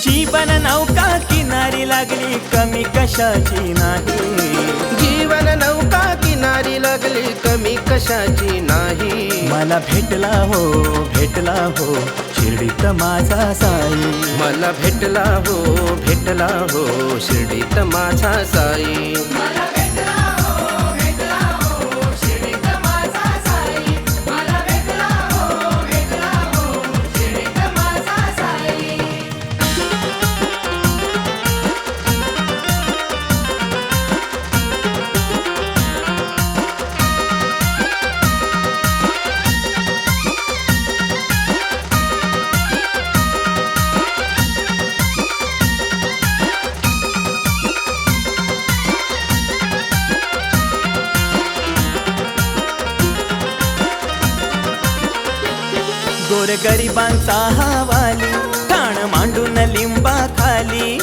जीवन नौका किनारी लागली कमी कशाची नाही। जीवन नौका किनारी लागली कमी कशाची नाही। मला भेटला हो शिर्डीत माझा साई। मला भेटला हो शिर्डीत माझा साई। गोरगरिबांचा हवाली ठाण मांडून लिंबा खाली।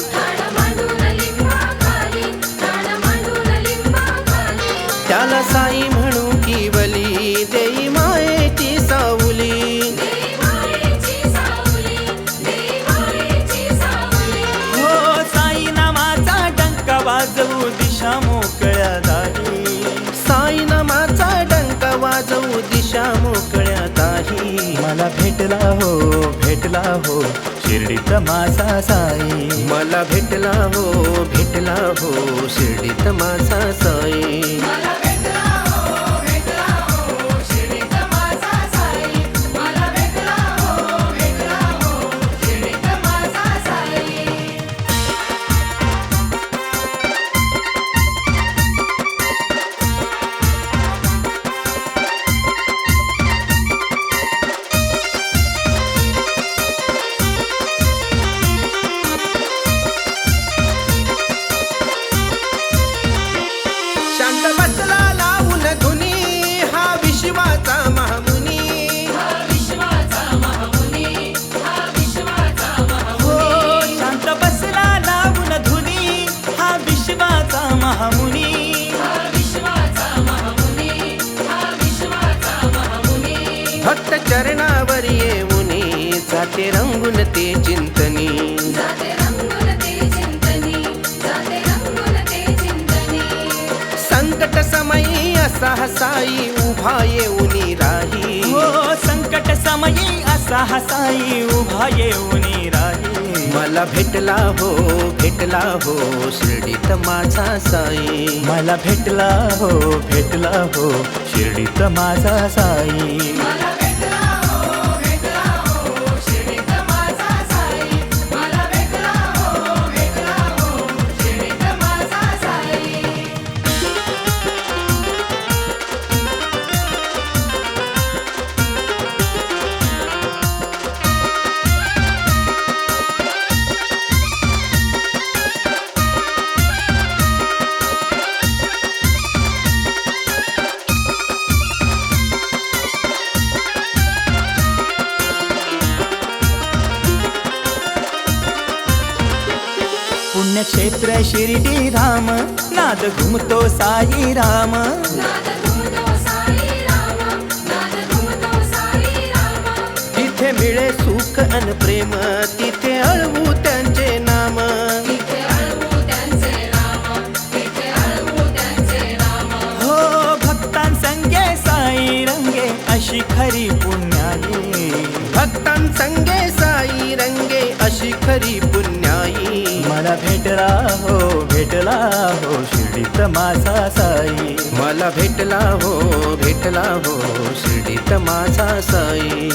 त्याला साई म्हणू किवली देई मायेची सावली। हो साई नामाचा डंका वाजवू दिशा मोकळ्या दाही। साई नामाचा डंका वाजवू दिशा मोकळ्या दाही। मला भेटला हो शिर्डीत माझा साई। मला भेटला हो शिर्डीत माझा साई। शांत बसला लावून धुनी हा विश्वाचा महामुनी। हो शांत बसला लावून धुनी हा विश्वाचा महामुनी। भक्त चरणावर येऊनी जाते रंगून ते चिंतनी। संकट समयी असा साई उभा येऊनी राही। हो संकट समयी असा साई उभा येऊनी राही। मला भेटला हो शिर्डीत माझा साई। मला भेटला हो शिर्डीत माझा साई। पुण्यक्षेत्र शिर्डी धाम नाद घुमतो साई राम। तिथे मिळे सुख अन प्रेम तिथे अळवू त्यांचे नाम। हो भक्तांसंगे साई रंगे अशी खरी पुण्याई। भक्तांसंगे साई रंगे अशी खरी पुण्याई। मला भेटला हो शिर्डीत माझा साई। मला भेटला हो शिर्डीत माझा साई।